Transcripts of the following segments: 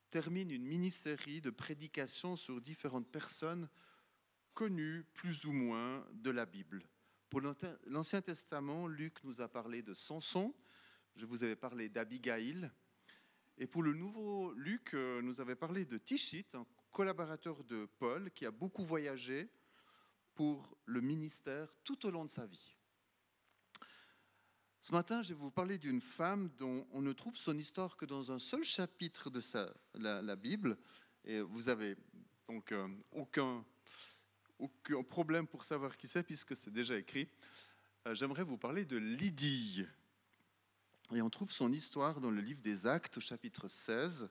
termine une mini-série de prédications sur différentes personnes connues plus ou moins de la Bible. Pour l'Ancien Testament, Luc nous a parlé de Samson, je vous avais parlé d'Abigaïl, et pour le nouveau Luc nous avait parlé de Tichite, un collaborateur de Paul qui a beaucoup voyagé pour le ministère tout au long de sa vie. Ce matin, je vais vous parler d'une femme dont on ne trouve son histoire que dans un seul chapitre de la Bible. Et vous avez donc aucun problème pour savoir qui c'est, puisque c'est déjà écrit. J'aimerais vous parler de Lydie. Et on trouve son histoire dans le livre des Actes, au chapitre 16.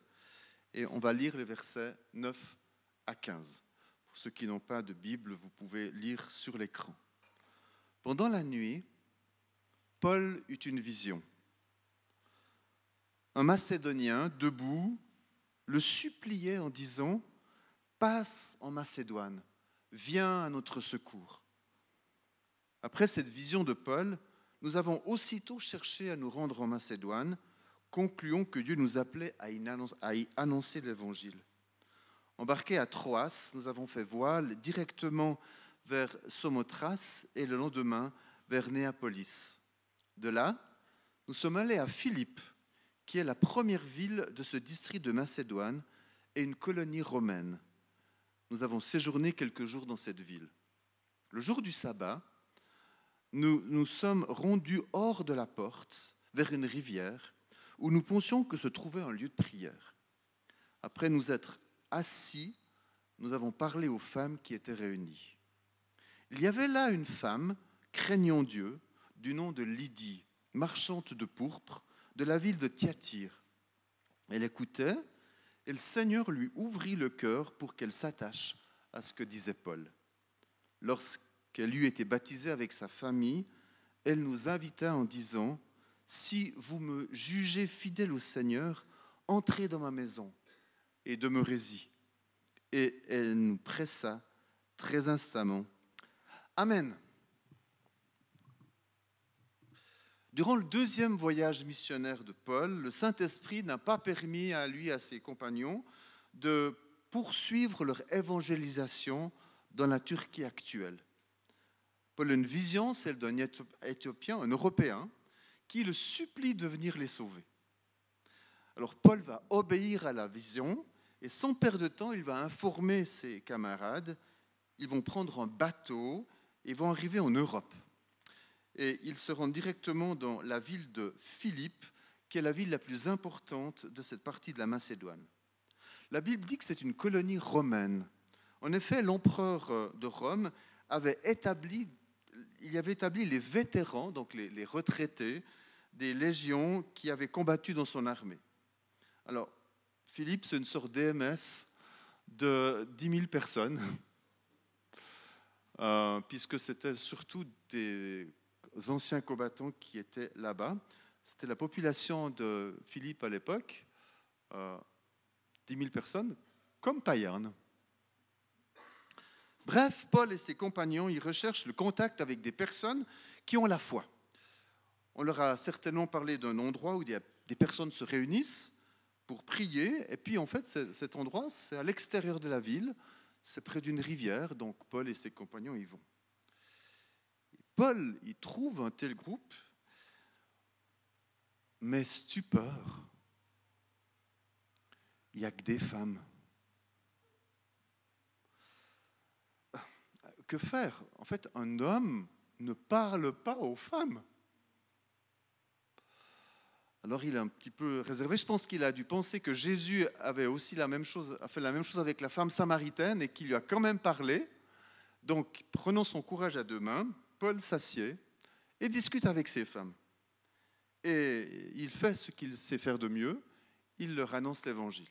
Et on va lire les versets 9 à 15. Pour ceux qui n'ont pas de Bible, vous pouvez lire sur l'écran. Pendant la nuit, Paul eut une vision. Un Macédonien, debout, le suppliait en disant « Passe en Macédoine, viens à notre secours. » Après cette vision de Paul, nous avons aussitôt cherché à nous rendre en Macédoine, concluons que Dieu nous appelait à y annoncer l'Évangile. Embarqués à Troas, nous avons fait voile directement vers Samothrace et le lendemain vers Néapolis. De là, nous sommes allés à Philippe, qui est la première ville de ce district de Macédoine et une colonie romaine. Nous avons séjourné quelques jours dans cette ville. Le jour du sabbat, nous sommes rendus hors de la porte, vers une rivière, où nous pensions que se trouvait un lieu de prière. Après nous être assis, nous avons parlé aux femmes qui étaient réunies. Il y avait là une femme, craignant Dieu, du nom de Lydie, marchande de pourpre, de la ville de Thyatire. Elle écoutait, et le Seigneur lui ouvrit le cœur pour qu'elle s'attache à ce que disait Paul. Lorsqu'elle eut été baptisée avec sa famille, elle nous invita en disant « Si vous me jugez fidèle au Seigneur, entrez dans ma maison et demeurez-y. » Et elle nous pressa très instamment. Amen. Durant le deuxième voyage missionnaire de Paul, le Saint-Esprit n'a pas permis à lui et à ses compagnons de poursuivre leur évangélisation dans la Turquie actuelle. Paul a une vision, celle d'un Éthiopien, un Européen, qui le supplie de venir les sauver. Alors Paul va obéir à la vision et sans perdre de temps, il va informer ses camarades. Ils vont prendre un bateau et vont arriver en Europe. Et ils se rendent directement dans la ville de Philippe, qui est la ville la plus importante de cette partie de la Macédoine. La Bible dit que c'est une colonie romaine. En effet, l'empereur de Rome avait établi les vétérans, donc les retraités des légions qui avaient combattu dans son armée. Alors, Philippe, c'est une sorte d'EMS de 10 000 personnes, puisque c'était surtout des anciens combattants qui étaient là-bas. C'était la population de Philippe à l'époque, 10 000 personnes, comme Payerne. Bref, Paul et ses compagnons, ils recherchent le contact avec des personnes qui ont la foi. On leur a certainement parlé d'un endroit où des personnes se réunissent pour prier, et puis en fait, cet endroit, c'est à l'extérieur de la ville, c'est près d'une rivière, donc Paul et ses compagnons y vont. Paul, il trouve un tel groupe, mais stupeur, il n'y a que des femmes. Que faire? En fait, un homme ne parle pas aux femmes. Alors il est un petit peu réservé. Je pense qu'il a dû penser que Jésus avait aussi a fait la même chose avec la femme samaritaine et qu'il lui a quand même parlé. Donc, prenant son courage à deux mains, Paul s'assied et discute avec ces femmes. Et il fait ce qu'il sait faire de mieux, il leur annonce l'Évangile.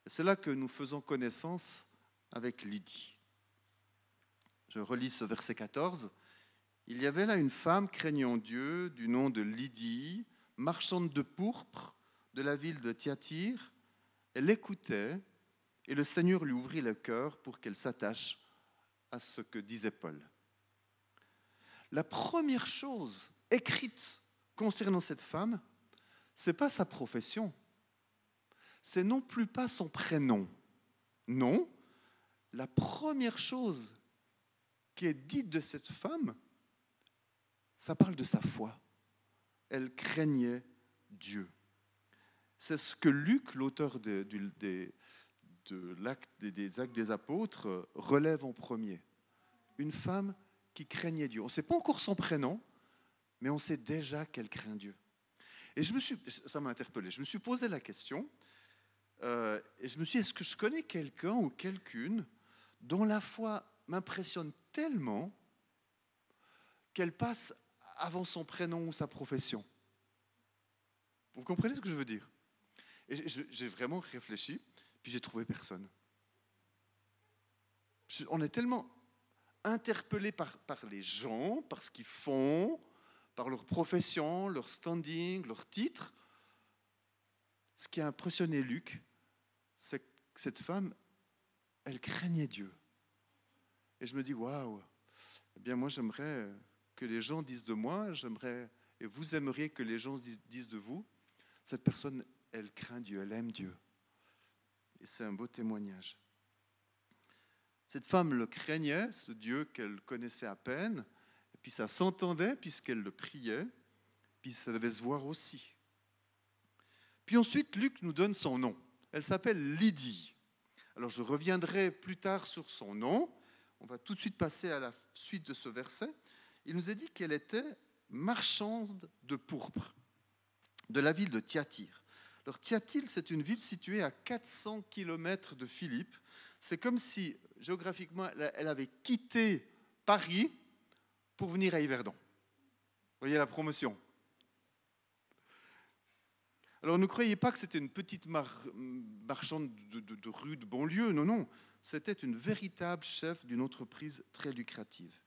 C'est là que nous faisons connaissance avec Lydie. Je relis ce verset 14. Il y avait là une femme craignant Dieu du nom de Lydie, marchande de pourpre de la ville de Thyatire. Elle écoutait et le Seigneur lui ouvrit le cœur pour qu'elle s'attache à ce que disait Paul. La première chose écrite concernant cette femme, ce n'est pas sa profession, c'est non plus pas son prénom. Non, la première chose qui est dite de cette femme, ça parle de sa foi. Elle craignait Dieu. C'est ce que Luc, l'auteur des Actes des Apôtres, relève en premier. Une femme qui craignait Dieu. On ne sait pas encore son prénom, mais on sait déjà qu'elle craint Dieu. Et ça m'a interpellé. Je me suis posé la question, et je me suis dit, est-ce que je connais quelqu'un ou quelqu'une dont la foi m'impressionne tellement qu'elle passe avant son prénom ou sa profession? Vous comprenez ce que je veux dire? Et j'ai vraiment réfléchi, puis j'ai trouvé personne. On est tellement interpellé par les gens, par ce qu'ils font, par leur profession, leur standing, leur titre. Ce qui a impressionné Luc, c'est que cette femme, elle craignait Dieu. Et je me dis, waouh, eh bien moi j'aimerais que les gens disent de moi, et vous aimeriez que les gens disent de vous, cette personne, elle craint Dieu, elle aime Dieu. Et c'est un beau témoignage. Cette femme le craignait, ce Dieu qu'elle connaissait à peine, et puis ça s'entendait puisqu'elle le priait, puis ça devait se voir aussi. Puis ensuite, Luc nous donne son nom. Elle s'appelle Lydie. Alors je reviendrai plus tard sur son nom. On va tout de suite passer à la suite de ce verset. Il nous est dit qu'elle était marchande de pourpre de la ville de Thyatire. Alors Thyatire, c'est une ville située à 400 km de Philippe. C'est comme si, géographiquement, elle avait quitté Paris pour venir à Yverdon. Vous voyez la promotion. Alors ne croyez pas que c'était une petite marchande de rue, de banlieue. Non, non. C'était une véritable chef d'une entreprise très lucrative.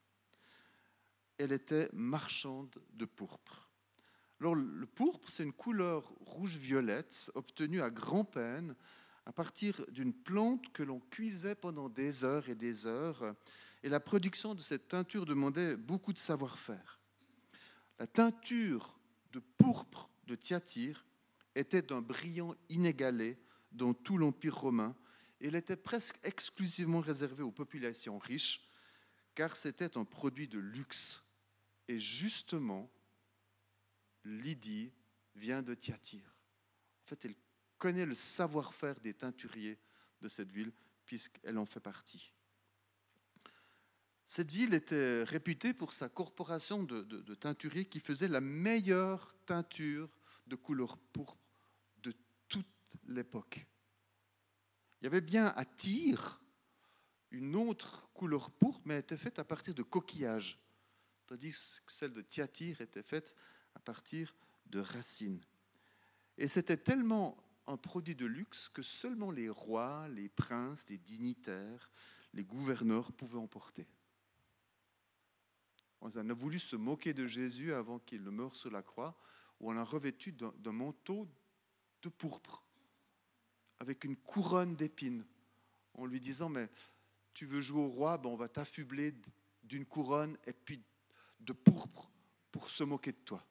Elle était marchande de pourpre. Alors, le pourpre, c'est une couleur rouge-violette obtenue à grand-peine à partir d'une plante que l'on cuisait pendant des heures et des heures. Et la production de cette teinture demandait beaucoup de savoir-faire. La teinture de pourpre de Thyatire était d'un brillant inégalé dans tout l'Empire romain. Et elle était presque exclusivement réservée aux populations riches, car c'était un produit de luxe. Et justement, Lydie vient de Thyatire. En fait, elle connaît le savoir-faire des teinturiers de cette ville, puisqu'elle en fait partie. Cette ville était réputée pour sa corporation de teinturiers qui faisait la meilleure teinture de couleur pourpre de toute l'époque. Il y avait bien à Tyr une autre couleur pourpre, mais elle était faite à partir de coquillages, tandis que celle de Thyatire était faite à partir de racines. Et c'était tellement un produit de luxe que seulement les rois, les princes, les dignitaires, les gouverneurs pouvaient en porter. On a voulu se moquer de Jésus avant qu'il ne meure sur la croix, où on l'a revêtu d'un manteau de pourpre, avec une couronne d'épines, en lui disant, mais tu veux jouer au roi, ben on va t'affubler d'une couronne et puis de pourpre pour se moquer de toi.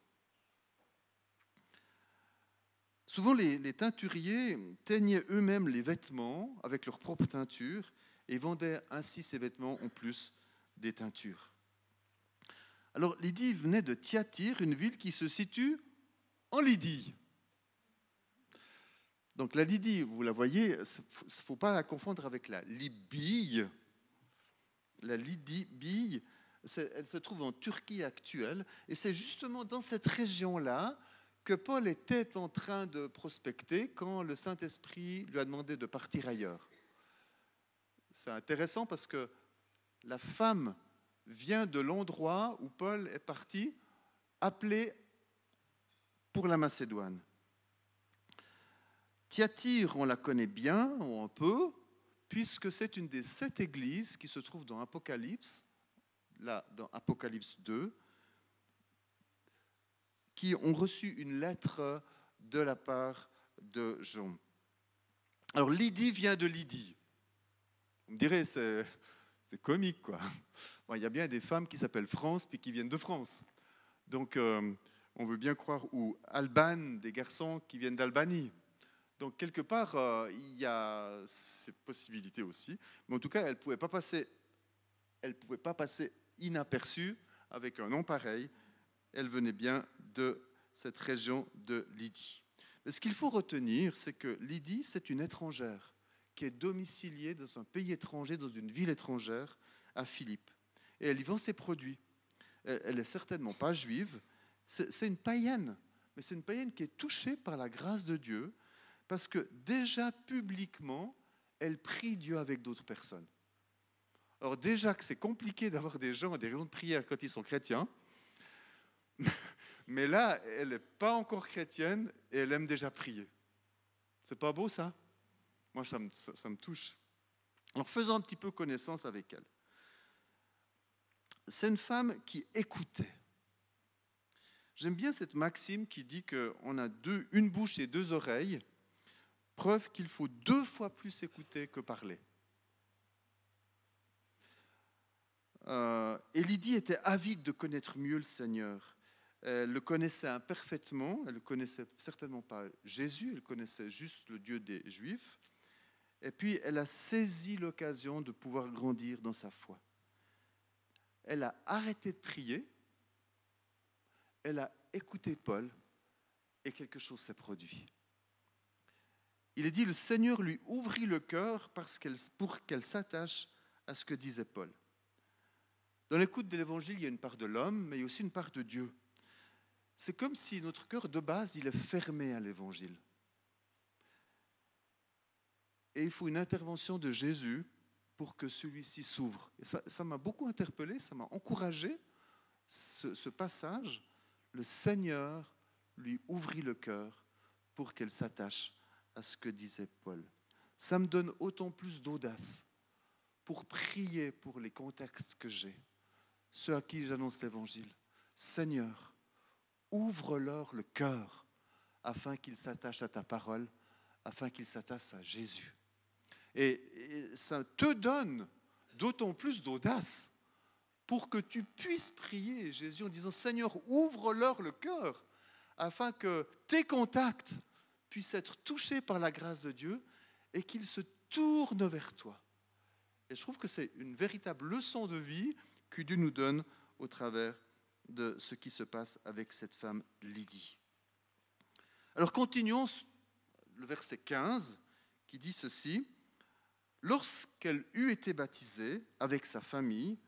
Souvent, les teinturiers teignaient eux-mêmes les vêtements avec leur propre teinture et vendaient ainsi ces vêtements en plus des teintures. Alors, Lydie venait de Thyatire, une ville qui se situe en Lydie. Donc, la Lydie, vous la voyez, il ne faut pas la confondre avec la Libye. La Lydie, elle se trouve en Turquie actuelle, et c'est justement dans cette région-là que Paul était en train de prospecter quand le Saint-Esprit lui a demandé de partir ailleurs. C'est intéressant parce que la femme vient de l'endroit où Paul est parti, appelé pour la Macédoine. Thyatire, on la connaît bien, ou un peu, puisque c'est une des 7 églises qui se trouvent dans Apocalypse, là, dans Apocalypse 2, qui ont reçu une lettre de la part de Jean. Alors, Lydie vient de Lydie. Vous me direz, c'est comique, quoi. Bon, il y a bien des femmes qui s'appellent France puis qui viennent de France. Donc, on veut bien croire, ou Alban, des garçons qui viennent d'Albanie. Donc, quelque part, il y a ces possibilités aussi. Mais en tout cas, elle ne pouvait pas passer inaperçue avec un nom pareil. Elle venait bien de cette région de Lydie. Mais ce qu'il faut retenir, c'est que Lydie, c'est une étrangère qui est domiciliée dans un pays étranger, dans une ville étrangère, à Philippe. Et elle y vend ses produits. Elle n'est certainement pas juive. C'est une païenne. Mais c'est une païenne qui est touchée par la grâce de Dieu, parce que déjà publiquement, elle prie Dieu avec d'autres personnes. Alors déjà que c'est compliqué d'avoir des gens à des réunions de prière quand ils sont chrétiens, mais là, elle n'est pas encore chrétienne et elle aime déjà prier. C'est pas beau ça? Moi, ça me touche. Alors faisons un petit peu connaissance avec elle. C'est une femme qui écoutait. J'aime bien cette maxime qui dit qu'on a une bouche et deux oreilles, preuve qu'il faut 2 fois plus écouter que parler. Et Lydie était avide de connaître mieux le Seigneur. Elle le connaissait imparfaitement, elle ne connaissait certainement pas Jésus, elle connaissait juste le Dieu des Juifs. Et puis elle a saisi l'occasion de pouvoir grandir dans sa foi. Elle a arrêté de prier, elle a écouté Paul et quelque chose s'est produit. Il est dit, le Seigneur lui ouvrit le cœur pour qu'elle s'attache à ce que disait Paul. Dans l'écoute de l'Évangile, il y a une part de l'homme, mais il y a aussi une part de Dieu. C'est comme si notre cœur, de base, il est fermé à l'Évangile. Et il faut une intervention de Jésus pour que celui-ci s'ouvre. Et ça m'a beaucoup interpellé, ça m'a encouragé, ce passage. Le Seigneur lui ouvrit le cœur pour qu'elle s'attache à ce que disait Paul. Ça me donne autant plus d'audace pour prier pour les contextes que j'ai, ceux à qui j'annonce l'Évangile. Seigneur, ouvre-leur le cœur afin qu'ils s'attachent à ta parole, afin qu'ils s'attachent à Jésus. Et ça te donne d'autant plus d'audace pour que tu puisses prier Jésus en disant, Seigneur, ouvre-leur le cœur afin que tes contacts puissent être touchés par la grâce de Dieu et qu'ils se tournent vers toi. Et je trouve que c'est une véritable leçon de vie que Dieu nous donne au travers de ce qui se passe avec cette femme Lydie. Alors continuons le verset 15 qui dit ceci. Lorsqu'elle eut été baptisée avec sa famille,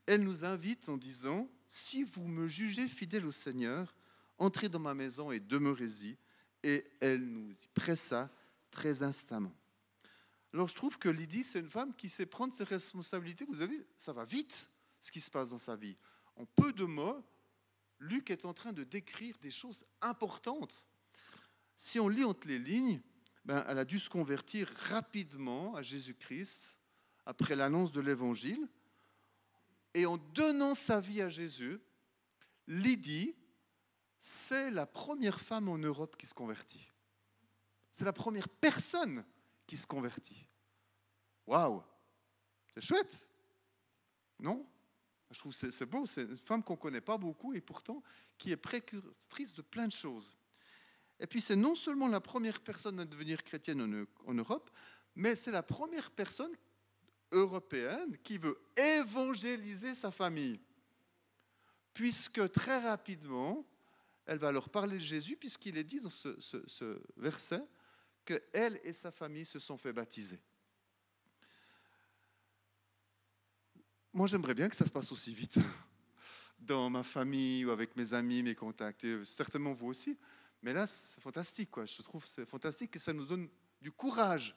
elle nous invite en disant, si vous me jugez fidèle au Seigneur, entrez dans ma maison et demeurez-y. Et elle nous y pressa très instamment. Alors je trouve que Lydie, c'est une femme qui sait prendre ses responsabilités. Vous avez, ça va vite, ce qui se passe dans sa vie. En peu de mots, Luc est en train de décrire des choses importantes. Si on lit entre les lignes, elle a dû se convertir rapidement à Jésus-Christ après l'annonce de l'Évangile. Et en donnant sa vie à Jésus, Lydie, c'est la première femme en Europe qui se convertit. C'est la première personne qui se convertit. Waouh! C'est chouette, non? Je trouve que c'est beau, c'est une femme qu'on ne connaît pas beaucoup et pourtant qui est précurtrice de plein de choses. Et puis c'est non seulement la première personne à devenir chrétienne en Europe, mais c'est la première personne européenne qui veut évangéliser sa famille. Puisque très rapidement, elle va leur parler de Jésus, puisqu'il est dit dans ce verset qu'elle et sa famille se sont fait baptiser. Moi, j'aimerais bien que ça se passe aussi vite dans ma famille ou avec mes amis, mes contacts, et certainement vous aussi. Mais là, c'est fantastique, quoi. Je trouve que c'est fantastique que ça nous donne du courage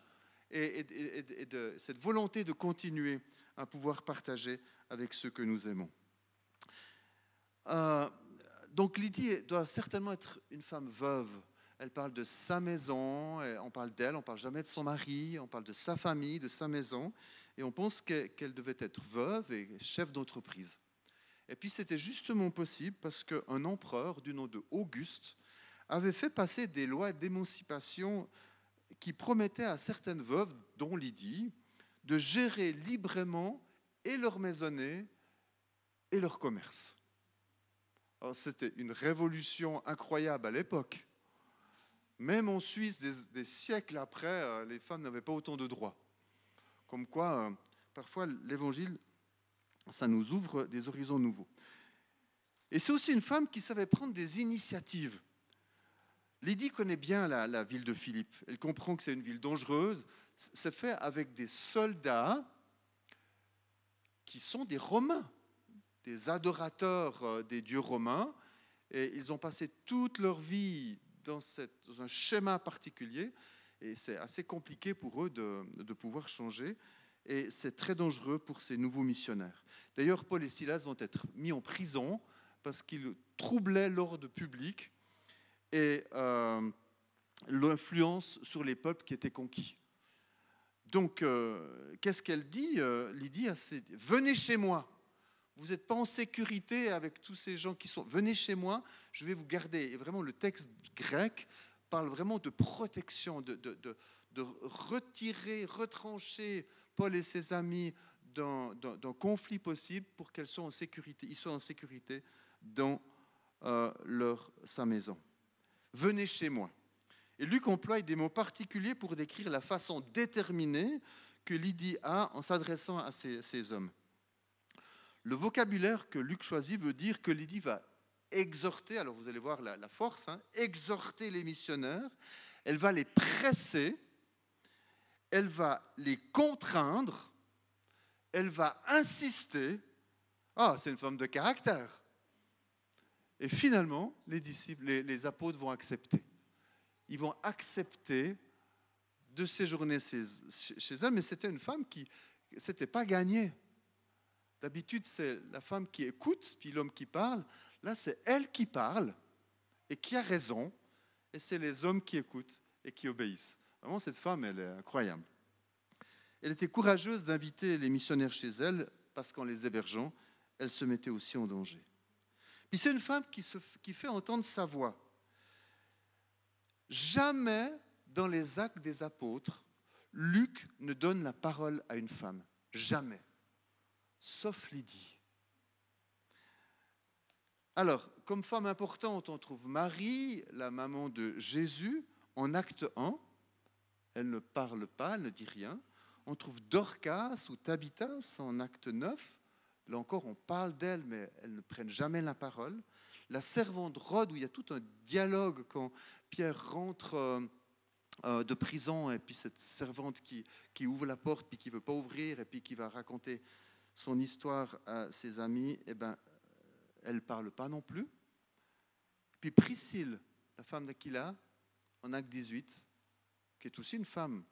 et de cette volonté de continuer à pouvoir partager avec ceux que nous aimons. Donc Lydie doit certainement être une femme veuve. Elle parle de sa maison, on parle d'elle, on ne parle jamais de son mari, on parle de sa famille, de sa maison, et on pense qu'elle devait être veuve et chef d'entreprise. Et puis c'était justement possible parce qu'un empereur du nom de Auguste avait fait passer des lois d'émancipation qui promettaient à certaines veuves, dont Lydie, de gérer librement et leur maisonnée et leur commerce. Alors, c'était une révolution incroyable à l'époque. Même en Suisse, des siècles après, les femmes n'avaient pas autant de droits. Comme quoi, parfois, l'Évangile, ça nous ouvre des horizons nouveaux. Et c'est aussi une femme qui savait prendre des initiatives. Lydie connaît bien la ville de Philippe. Elle comprend que c'est une ville dangereuse. C'est fait avec des soldats qui sont des Romains, des adorateurs des dieux romains. Et ils ont passé toute leur vie dans un schéma particulier. Et c'est assez compliqué pour eux de pouvoir changer. Et c'est très dangereux pour ces nouveaux missionnaires. D'ailleurs, Paul et Silas vont être mis en prison parce qu'ils troublaient l'ordre public et l'influence sur les peuples qui étaient conquis. Donc, qu'est-ce qu'elle dit Lydie, venez chez moi. Vous n'êtes pas en sécurité avec tous ces gens qui sont. Venez chez moi, je vais vous garder. Et vraiment, le texte grec parle vraiment de protection, de retirer, retrancher Paul et ses amis d'un conflit possible pour qu'ils soient en sécurité. Ils soient en sécurité dans sa maison. Venez chez moi. Et Luc emploie des mots particuliers pour décrire la façon déterminée que Lydie a en s'adressant à ces hommes. Le vocabulaire que Luc choisit veut dire que Lydie va exhorter, alors vous allez voir la force, exhorter les missionnaires, elle va les presser, elle va les contraindre, elle va insister. Ah, c'est une femme de caractère. Et finalement, les disciples, les apôtres vont accepter. Ils vont accepter de séjourner chez elle, mais c'était une femme qui n'était pas gagnée. D'habitude, c'est la femme qui écoute, puis l'homme qui parle. Là, c'est elle qui parle et qui a raison, et c'est les hommes qui écoutent et qui obéissent. Vraiment, cette femme, elle est incroyable. Elle était courageuse d'inviter les missionnaires chez elle, parce qu'en les hébergeant, elle se mettait aussi en danger. Puis c'est une femme qui fait entendre sa voix. Jamais dans les Actes des Apôtres, Luc ne donne la parole à une femme. Jamais. Sauf Lydie. Alors, comme femme importante, on trouve Marie, la maman de Jésus, en Acte 1. Elle ne parle pas, elle ne dit rien. On trouve Dorcas ou Tabitha en Acte 9. Là encore, on parle d'elle, mais elles ne prennent jamais la parole. La servante Rhode, où il y a tout un dialogue quand Pierre rentre de prison, et puis cette servante qui ouvre la porte, puis qui ne veut pas ouvrir, et puis qui va raconter son histoire à ses amis, eh ben, elle ne parle pas non plus. Puis Priscille, la femme d'Aquila, en Acte 18, qui est aussi une femme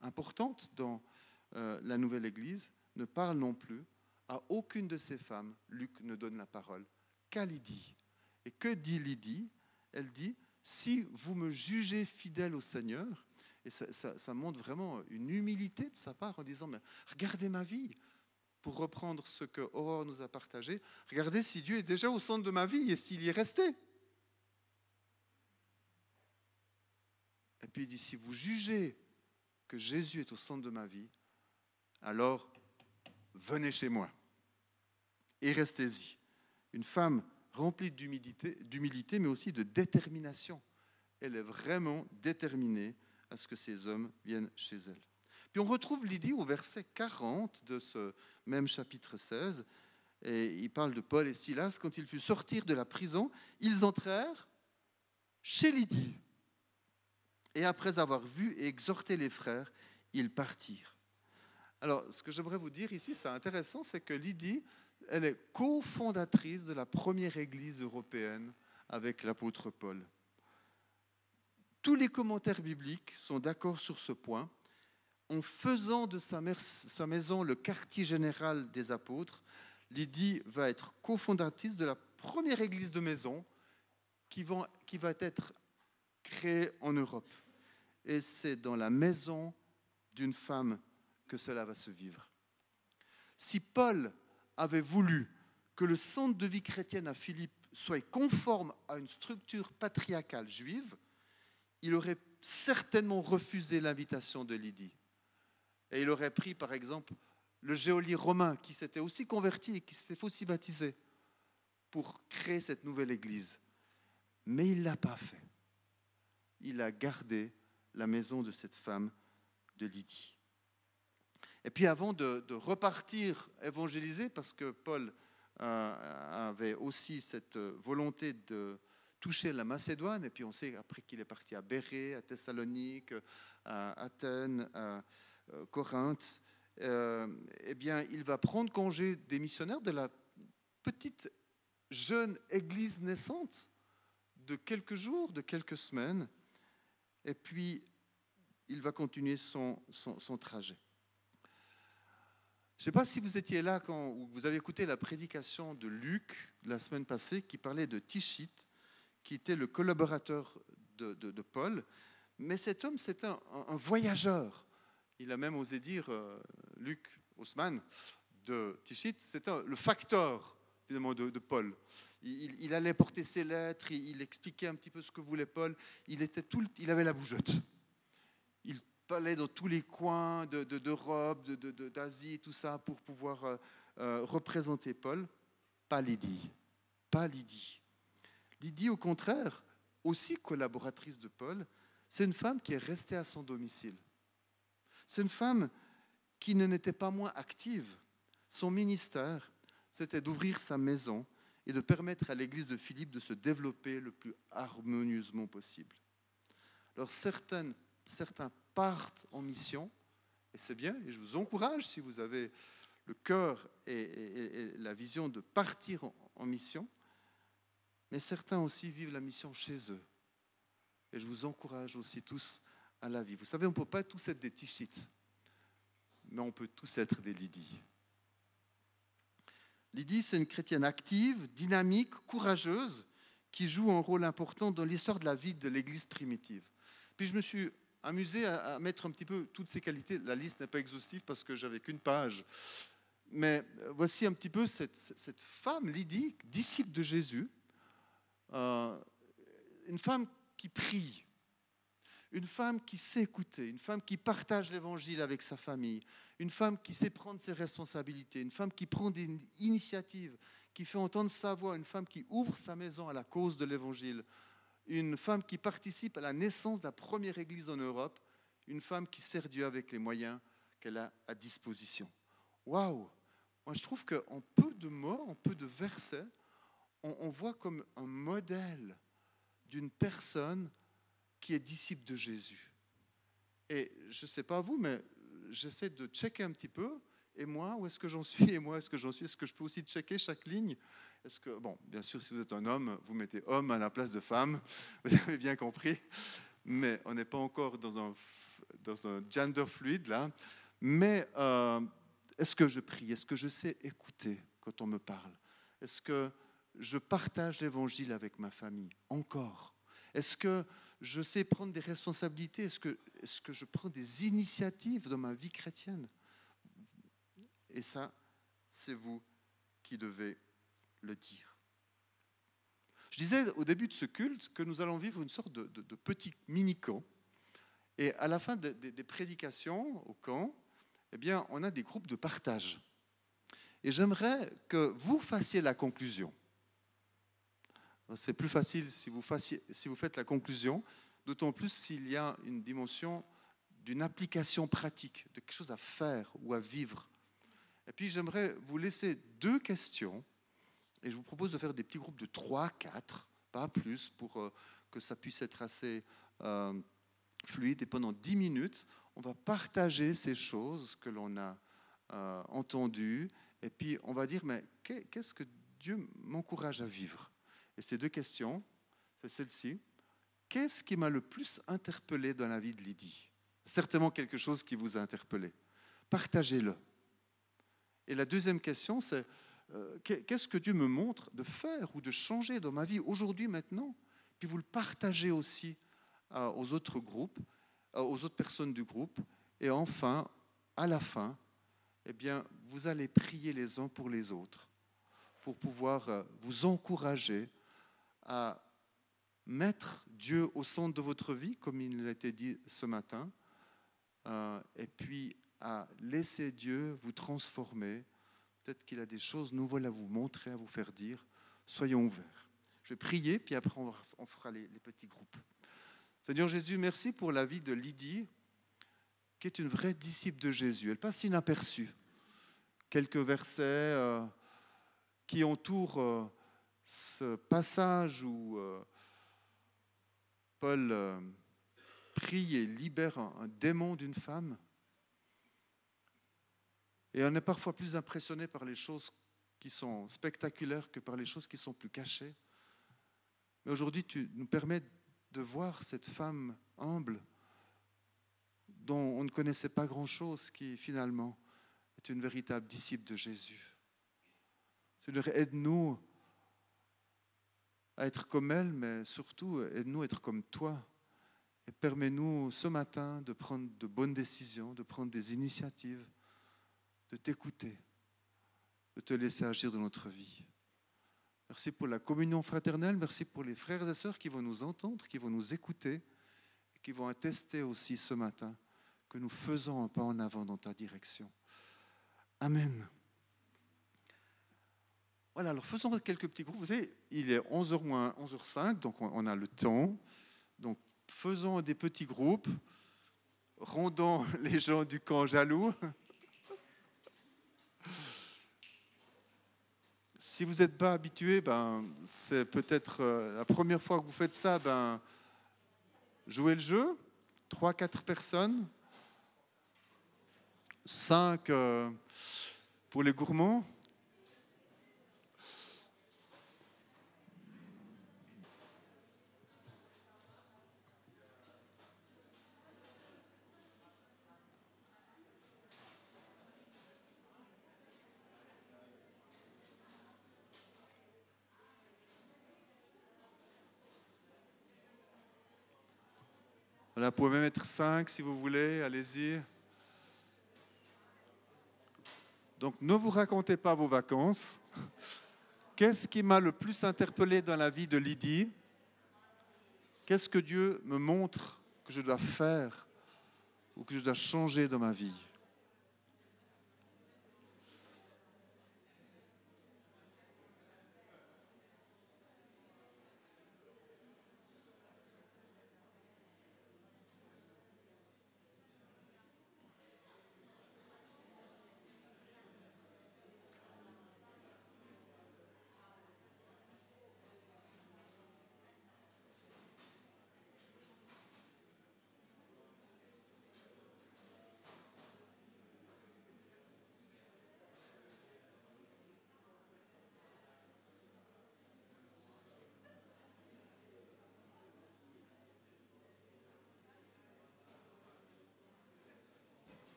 importante dans la nouvelle Église, ne parle non plus. À aucune de ces femmes, Luc ne donne la parole qu'à Lydie. Et que dit Lydie? Elle dit, si vous me jugez fidèle au Seigneur, et ça montre vraiment une humilité de sa part en disant, mais regardez ma vie, pour reprendre ce que Aurore nous a partagé, regardez si Dieu est déjà au centre de ma vie et s'il y est resté. Et puis il dit, si vous jugez que Jésus est au centre de ma vie, alors venez chez moi et restez-y. Une femme remplie d'humilité, mais aussi de détermination. Elle est vraiment déterminée à ce que ces hommes viennent chez elle. Puis on retrouve Lydie au verset 40 de ce même chapitre 16. Et il parle de Paul et Silas. Quand ils furent sortir de la prison, ils entrèrent chez Lydie. Et après avoir vu et exhorté les frères, ils partirent. Alors, ce que j'aimerais vous dire ici, c'est intéressant, c'est que Lydie, elle est cofondatrice de la première église européenne avec l'apôtre Paul. Tous les commentaires bibliques sont d'accord sur ce point. En faisant de sa maison le quartier général des apôtres, Lydie va être cofondatrice de la première église de maison qui va être créée en Europe. Et c'est dans la maison d'une femme que cela va se vivre. Si Paul avait voulu que le centre de vie chrétienne à Philippe soit conforme à une structure patriarcale juive, il aurait certainement refusé l'invitation de Lydie. Et il aurait pris, par exemple, le geôlier romain qui s'était aussi converti et qui s'était aussi baptisé pour créer cette nouvelle église. Mais il ne l'a pas fait. il a gardé la maison de cette femme de Lydie. Et puis avant de repartir évangéliser, parce que Paul avait aussi cette volonté de toucher la Macédoine, et puis on sait après qu'il est parti à Bérée, à Thessalonique, à Athènes, à Corinthe, eh bien il va prendre congé des missionnaires de la petite jeune église naissante de quelques jours, de quelques semaines, et puis il va continuer son trajet. Je ne sais pas si vous étiez là quand vous avez écouté la prédication de Luc la semaine passée qui parlait de Tichite, qui était le collaborateur de Paul. Mais cet homme, c'était un voyageur. Il a même osé dire, Luc Haussmann, de Tichite, c'était le facteur finalement de Paul. Il allait porter ses lettres, il expliquait un petit peu ce que voulait Paul. Il avait la bougeotte. Il allait dans tous les coins d'Europe, d'Asie, tout ça, pour pouvoir représenter Paul. Pas Lydie. Pas Lydie. Lydie, au contraire, aussi collaboratrice de Paul, c'est une femme qui est restée à son domicile. C'est une femme qui n'était pas moins active. Son ministère, c'était d'ouvrir sa maison et de permettre à l'église de Philippe de se développer le plus harmonieusement possible. Alors certains partent en mission, et c'est bien, et je vous encourage, si vous avez le cœur et la vision de partir en mission, mais certains aussi vivent la mission chez eux. Et je vous encourage aussi tous à la vie. Vous savez, on ne peut pas tous être des Tichites, mais on peut tous être des Lydies. Lydie, c'est une chrétienne active, dynamique, courageuse, qui joue un rôle important dans l'histoire de la vie de l'Église primitive. Puis je me suis amusé à mettre un petit peu toutes ces qualités. La liste n'est pas exhaustive parce que j'avais qu'une page. Mais voici un petit peu cette femme, Lydie, disciple de Jésus, une femme qui prie, une femme qui sait écouter, une femme qui partage l'évangile avec sa famille, une femme qui sait prendre ses responsabilités, une femme qui prend des initiatives, qui fait entendre sa voix, une femme qui ouvre sa maison à la cause de l'évangile, une femme qui participe à la naissance de la première église en Europe, une femme qui sert Dieu avec les moyens qu'elle a à disposition. Waouh! Moi, je trouve qu'en peu de mots, en peu de versets, on voit comme un modèle d'une personne qui est disciple de Jésus. Et je ne sais pas vous, mais j'essaie de checker un petit peu. Et moi, où est-ce que j'en suis? Et moi, est-ce que j'en suis? Est-ce que je peux aussi checker chaque ligne? Est-ce que, bon, bien sûr, si vous êtes un homme, vous mettez homme à la place de femme. Vous avez bien compris. Mais on n'est pas encore dans un gender fluide, là. Mais est-ce que je prie? Est-ce que je sais écouter quand on me parle? Est-ce que je partage l'évangile avec ma famille? Encore. Est-ce que je sais prendre des responsabilités? Est-ce que je prends des initiatives dans ma vie chrétienne? Et ça, c'est vous qui devez le dire. Je disais au début de ce culte que nous allons vivre une sorte de petit mini-camp. Et à la fin des prédications au camp, eh bien, on a des groupes de partage. Et j'aimerais que vous fassiez la conclusion. C'est plus facile si vous faites la conclusion, d'autant plus s'il y a une dimension d'une application pratique, de quelque chose à faire ou à vivre. Et puis j'aimerais vous laisser 2 questions, et je vous propose de faire des petits groupes de 3, 4, pas plus, pour que ça puisse être assez fluide. Et pendant 10 minutes, on va partager ces choses que l'on a entendues, et puis on va dire, mais qu'est-ce que Dieu m'encourage à vivre? Et ces 2 questions, c'est celle-ci. Qu'est-ce qui m'a le plus interpellé dans la vie de Lydie? Certainement quelque chose qui vous a interpellé. Partagez-le. Et la deuxième question, c'est qu'est-ce que Dieu me montre de faire ou de changer dans ma vie aujourd'hui, maintenant? Puis vous le partagez aussi aux autres groupes, aux autres personnes du groupe. Et enfin, à la fin, eh bien, vous allez prier les uns pour les autres pour pouvoir vous encourager à mettre Dieu au centre de votre vie, comme il l'a été dit ce matin, et puis à laisser Dieu vous transformer. Peut-être qu'il a des choses nouvelles à vous montrer, à vous faire dire. Soyons ouverts. Je vais prier, puis après on fera les petits groupes. Seigneur Jésus, merci pour la vie de Lydie, qui est une vraie disciple de Jésus. Elle passe inaperçue. Quelques versets qui entourent ce passage où Paul prie et libère un démon d'une femme. Et on est parfois plus impressionné par les choses qui sont spectaculaires que par les choses qui sont plus cachées. Mais aujourd'hui, tu nous permets de voir cette femme humble dont on ne connaissait pas grand-chose, qui finalement est une véritable disciple de Jésus. Seigneur, aide-nous à être comme elle, mais surtout aide-nous à être comme toi. Et permets-nous ce matin de prendre de bonnes décisions, de prendre des initiatives, de t'écouter, de te laisser agir dans notre vie. Merci pour la communion fraternelle, merci pour les frères et sœurs qui vont nous entendre, qui vont nous écouter, et qui vont attester aussi ce matin que nous faisons un pas en avant dans ta direction. Amen. Voilà, alors faisons quelques petits groupes. Vous savez, il est 11h moins 11h05, donc on a le temps. Donc faisons des petits groupes, rendons les gens du camp jaloux. Si vous n'êtes pas habitué, c'est peut-être la première fois que vous faites ça, jouez le jeu. 3-4 personnes. 5 pour les gourmands. Voilà, vous pouvez même être 5 si vous voulez, allez-y. Donc ne vous racontez pas vos vacances. Qu'est-ce qui m'a le plus interpellé dans la vie de Lydie? Qu'est-ce que Dieu me montre que je dois faire ou que je dois changer dans ma vie?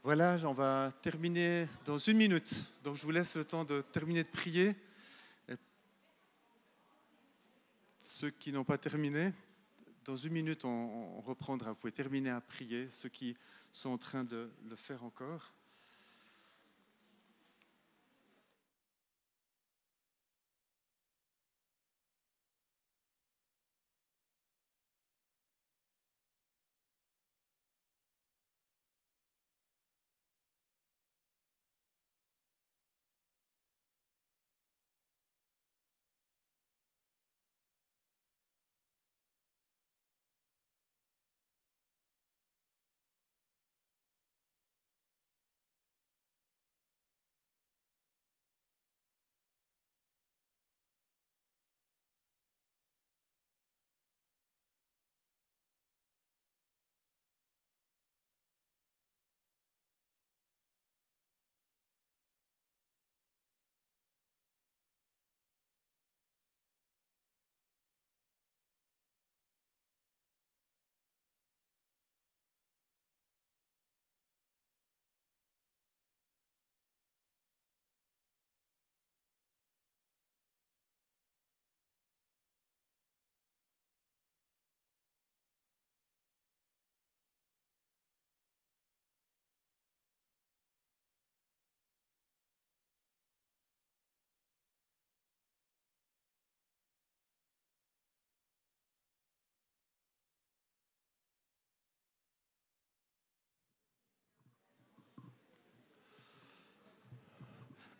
Voilà, on va terminer dans 1 minute. Donc je vous laisse le temps de terminer de prier. Et ceux qui n'ont pas terminé, dans 1 minute, on reprendra. Vous pouvez terminer à prier, ceux qui sont en train de le faire encore.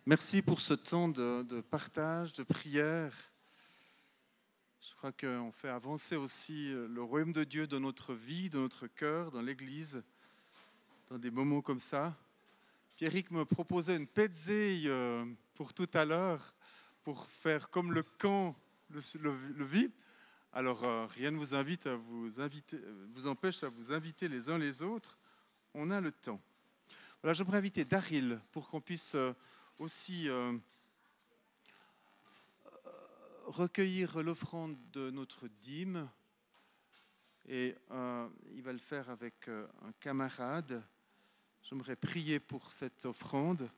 Merci pour ce temps de partage, de prière. Je crois qu'on fait avancer aussi le royaume de Dieu dans notre vie, dans notre cœur, dans l'Église, dans des moments comme ça. Pierrick me proposait une pezzeille pour tout à l'heure, pour faire comme le camp, le VIP. Alors, rien ne vous invite à vous empêche à vous inviter les uns les autres. On a le temps. Voilà, j'aimerais inviter Daryl pour qu'on puisse aussi recueillir l'offrande de notre dîme. Et il va le faire avec un camarade. J'aimerais prier pour cette offrande.